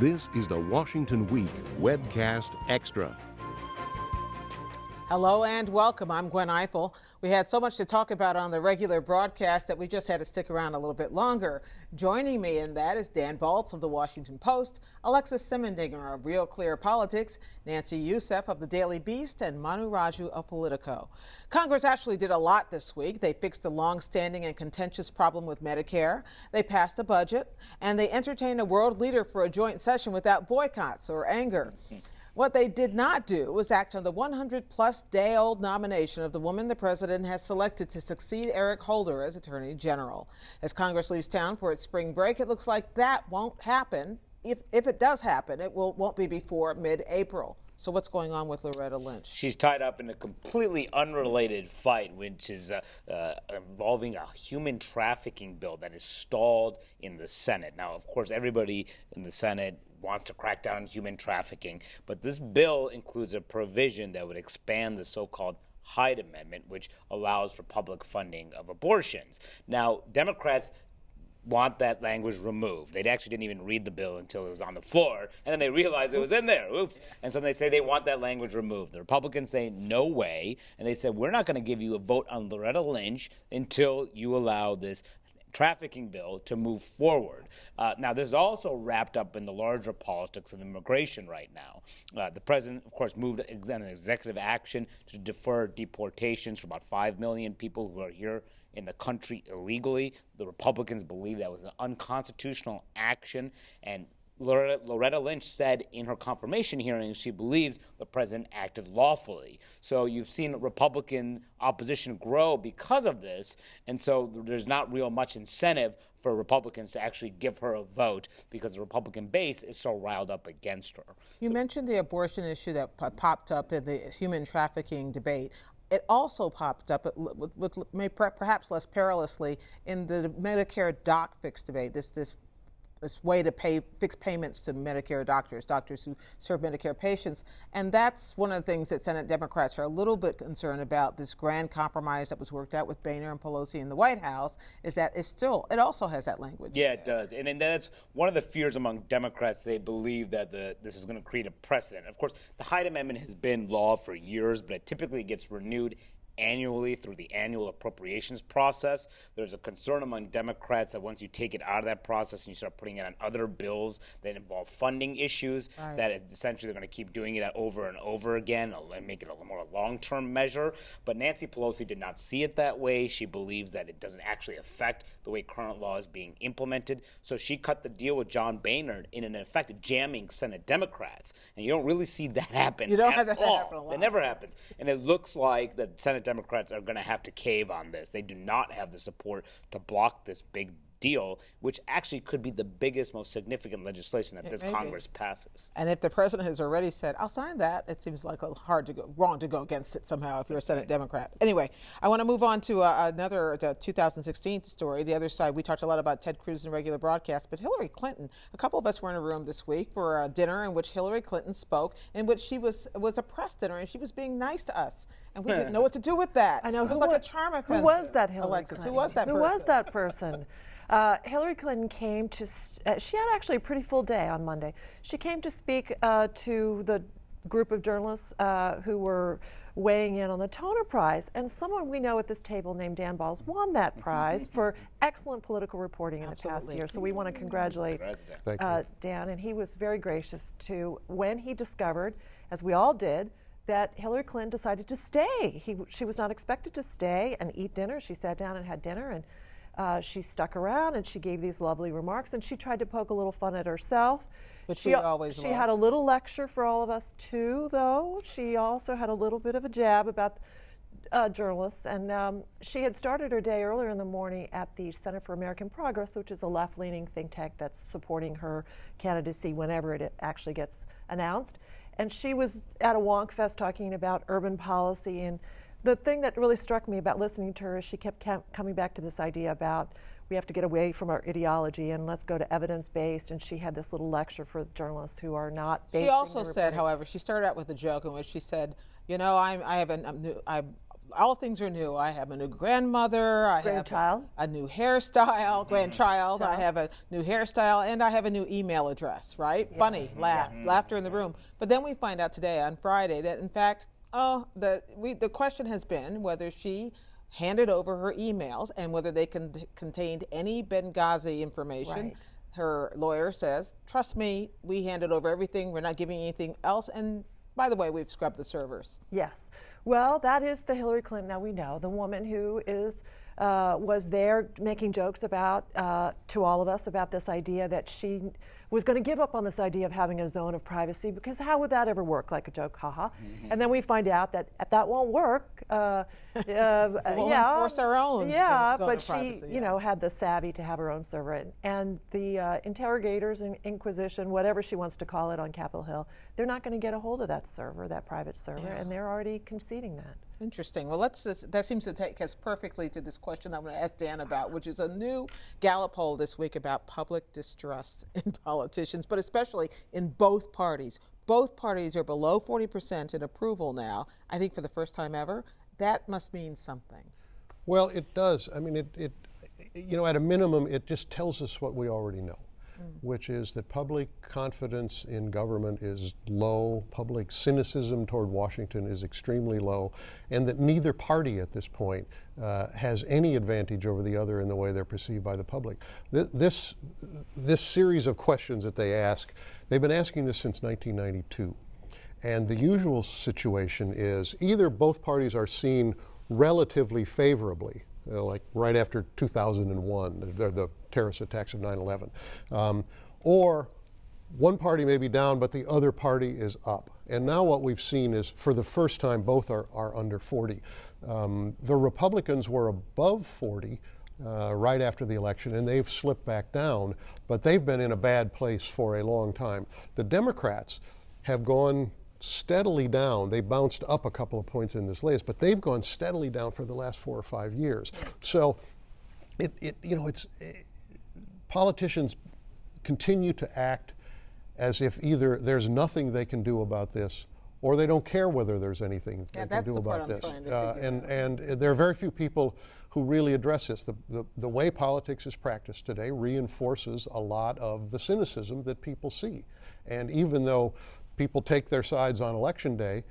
This is the Washington Week Webcast Extra. Hello and welcome. I'm Gwen Eiffel. We had so much to talk about on the regular broadcast that we just had to stick around a little bit longer. Joining me in that is Dan Balz of the Washington Post, Alexis Simendinger of RealClearPolitics, Nancy Youssef of the Daily Beast, and Manu Raju of POLITICO. Congress actually did a lot this week. They fixed a long-standing and contentious problem with Medicare. They passed a budget, and they entertained a world leader for a joint session without boycotts or anger. What they did not do was act on the 100-plus-day-old nomination of the woman the president has selected to succeed Eric Holder as Attorney General. As Congress leaves town for its spring break, it looks like that won't happen. If it does happen, it won't be before mid-April. So what's going on with Loretta Lynch? She's tied up in a completely unrelated fight, which is involving a human trafficking bill that is stalled in the Senate. Now, of course, everybody in the Senate wants to crack down on human trafficking, but this bill includes a provision that would expand the so-called Hyde Amendment, which allows for public funding of abortions. Now, Democrats want that language removed. They actually didn't even read the bill until it was on the floor, and then they realized it was in there. Oops. And so they say they want that language removed. The Republicans say no way, and they said we're not going to give you a vote on Loretta Lynch until you allow this trafficking bill to move forward. Now, this is also wrapped up in the larger politics of immigration right now. The president, of course, moved an executive action to defer deportations for about 5 million people who are here in the country illegally. The Republicans believe that was an unconstitutional action, and Loretta Lynch said in her confirmation hearing she believes the president acted lawfully. So you've seen Republican opposition grow because of this, and so there's not real much incentive for Republicans to actually give her a vote because the Republican base is so riled up against her. You mentioned the abortion issue that popped up in the human trafficking debate. It also popped up, perhaps less perilously, in the Medicare doc fix debate, this way to fix payments to Medicare doctors who serve Medicare patients. And that's one of the things that Senate Democrats are a little bit concerned about, this grand compromise that was worked out with Boehner and Pelosi in the White House, is that it also has that language. Yeah, it does. And that's one of the fears among Democrats. They believe that this is going to create a precedent. Of course, the Hyde Amendment has been law for years, but it typically gets renewed annually through the annual appropriations process. There's a concern among Democrats that once you take it out of that process and you start putting it on other bills that involve funding issues, that is essentially they're going to keep doing it over and over again and make it a more long-term measure. But Nancy Pelosi did not see it that way. She believes that it doesn't actually affect the way current law is being implemented. So she cut the deal with John Boehner in effect jamming Senate Democrats. And you don't really see that happen You don't at have that all. happen a lot. It never happens. And it looks like the Senate Democrats are going to have to cave on this. They do not have the support to block this big deal, which actually could be the biggest, most significant legislation that this Congress passes. And if the president has already said, I'll sign that, it seems like wrong to go against it somehow if you're a Senate Democrat. Anyway, I want to move on to another 2016 story. The other side, we talked a lot about Ted Cruz in regular broadcasts, but Hillary Clinton, a couple of us were in a room this week for a dinner in which Hillary Clinton spoke, in which she was a press dinner, and she was being nice to us. And we didn't know what to do with that. I know. It was like a charm offensive. Who was that Hillary Alexis, Clinton? who was that person? Who was that person? Hillary Clinton came to, she had actually a pretty full day on Monday. She came to speak to the group of journalists who were weighing in on the Toner Prize, and someone we know at this table named Dan Balz won that prize for excellent political reporting in the past year. So we want to congratulate Dan, and he was very gracious to, when he discovered, as we all did, that Hillary Clinton decided to stay. She was not expected to stay and eat dinner. She sat down and had dinner, and she stuck around and she gave these lovely remarks, and she tried to poke a little fun at herself. But she always She had a little lecture for all of us too, though. She also had a little bit of a jab about journalists, and she had started her day earlier in the morning at the Center for American Progress, which is a left-leaning think tank that's supporting her candidacy whenever it actually gets announced. And she was at a wonk fest talking about urban policy, and the thing that really struck me about listening to her is she kept coming back to this idea about we have to get away from our ideology and let's go to evidence-based, and she had this little lecture for journalists who are not basing She also their said, however, she started out with a joke in which she said, you know, all things are new. I have a new grandmother. I Grandchild. have a new hairstyle. Grandchild. I have a new hairstyle, and I have a new email address. Right? Yeah. Funny, laughter in the room. But then we find out today on Friday that in fact, the question has been whether she handed over her emails and whether they contained any Benghazi information. Right. Her lawyer says, "Trust me, we handed over everything. We're not giving anything else." And by the way, we've scrubbed the servers. Yes. Well, that is the Hillary Clinton, now we know, the woman who was there making jokes about, to all of us, about this idea that she was going to give up on this idea of having a zone of privacy, because how would that ever work, like a joke, haha. And then we find out that that won't work. We'll enforce our own zone but of she, privacy, had the savvy to have her own server. And the interrogators and Inquisition, whatever she wants to call it on Capitol Hill, they're not going to get a hold of that server, that private server, and they're already conceding that. Interesting. Well, that seems to take us perfectly to this question I'm going to ask Dan about, which is a new Gallup poll this week about public distrust in politicians, but especially in both parties. Both parties are below 40% in approval now, I think for the first time ever. That must mean something. Well, it does. I mean, at a minimum, it just tells us what we already know, which is that public confidence in government is low, public cynicism toward Washington is extremely low, and that neither party at this point has any advantage over the other in the way they're perceived by the public. This series of questions that they ask, they've been asking this since 1992. And the usual situation is either both parties are seen relatively favorably, like right after 2001, the terrorist attacks of 9/11, or one party may be down, but the other party is up. And now what we've seen is, for the first time, both are under 40. The Republicans were above 40 right after the election, and they've slipped back down, but they've been in a bad place for a long time. The Democrats have gone steadily down. They bounced up a couple of points in this latest, but they've gone steadily down for the last 4 or 5 years. So, politicians continue to act as if either there's nothing they can do about this, or they don't care whether there's anything they can do about this. And there are very few people who really address this. The way politics is practiced today reinforces a lot of the cynicism that people see. And even though people take their sides on election day,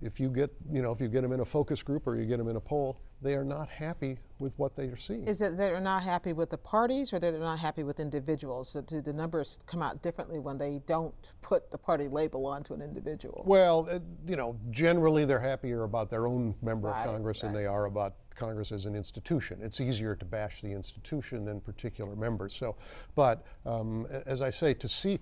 if you get them in a focus group or you get them in a poll, they are not happy with what they are seeing. Is it they're not happy with the parties, or they're not happy with individuals? Do the numbers come out differently when they don't put the party label onto an individual? Well, generally they're happier about their own member of Congress than they are about Congress as an institution. It's easier to bash the institution than particular members. So, but as I say, to see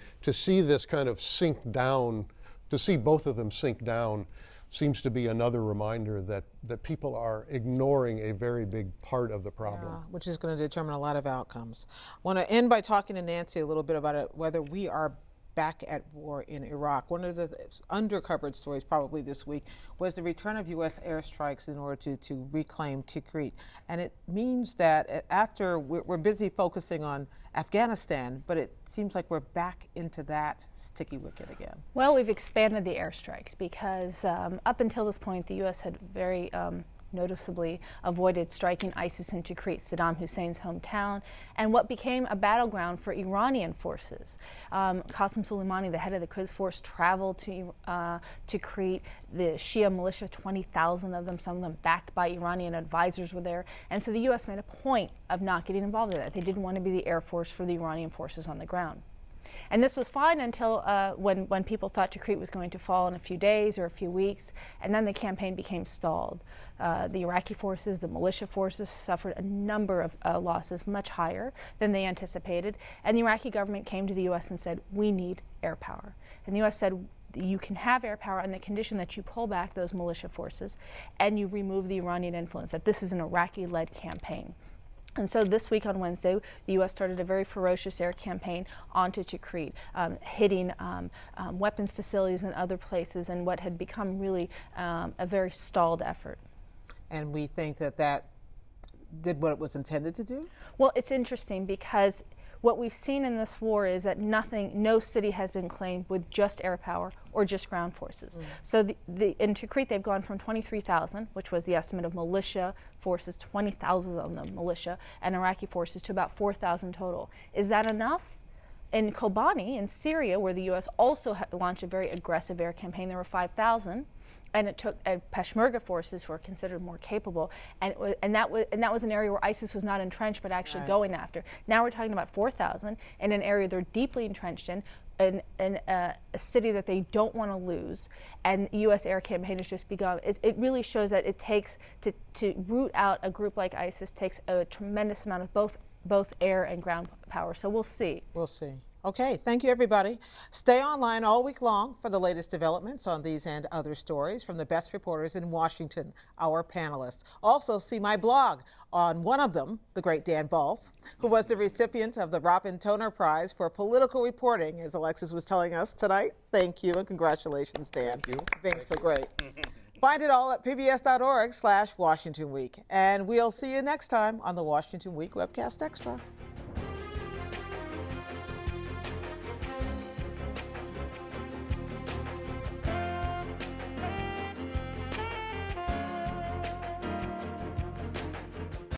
this kind of sink down, to see both of them sink down, seems to be another reminder that people are ignoring a very big part of the problem. Yeah, which is going to determine a lot of outcomes. I want to end by talking to Nancy a little bit about whether we are back at war in Iraq. One of the undercovered stories probably this week was the return of U.S. airstrikes in order to reclaim Tikrit. And it means that after we're busy focusing on Afghanistan, but it seems like we're back into that sticky wicket again. Well, we've expanded the airstrikes because up until this point, the U.S. had very noticeably avoided striking ISIS in Tikrit, Saddam Hussein's hometown, and what became a battleground for Iranian forces. Qasem Soleimani, the head of the Quds Force, traveled to Tikrit. The Shia militia, 20,000 of them, some of them backed by Iranian advisors, were there. And so the U.S. made a point of not getting involved in that. They didn't want to be the air force for the Iranian forces on the ground. And this was fine until when people thought Tikrit was going to fall in a few days or a few weeks, and then the campaign became stalled. The Iraqi forces, the militia forces, suffered a number of losses, much higher than they anticipated, and the Iraqi government came to the U.S. and said, we need air power. And the U.S. said, you can have air power on the condition that you pull back those militia forces and you remove the Iranian influence, that this is an Iraqi-led campaign. And so this week on Wednesday, the U.S. started a very ferocious air campaign onto Tikrit, hitting weapons facilities and other places, and what had become really a very stalled effort. And we think that did what it was intended to do? Well, it's interesting because what we've seen in this war is that no city has been claimed with just air power or just ground forces. So in Tikrit, they've gone from 23,000, which was the estimate of militia forces, 20,000 of them militia, and Iraqi forces, to about 4,000 total. Is that enough? In Kobani, in Syria, where the U.S. also launched a very aggressive air campaign, there were 5,000. And it took Peshmerga forces, who are considered more capable, and that was an area where ISIS was not entrenched but actually going after. Now we're talking about 4,000 in an area they're deeply entrenched in a city that they don't want to lose, and the U.S. air campaign has just begun. It really shows that it takes to root out a group like ISIS takes a tremendous amount of both air and ground power. So we'll see. We'll see. Okay, thank you, everybody. Stay online all week long for the latest developments on these and other stories from the best reporters in Washington, our panelists. Also, see my blog on one of them, the great Dan Balz, who was the recipient of the Robin Toner Prize for political reporting, as Alexis was telling us tonight. Thank you, and congratulations, Dan, Thank you. for being so great. Find it all at pbs.org/Washington Week. And we'll see you next time on the Washington Week Webcast Extra.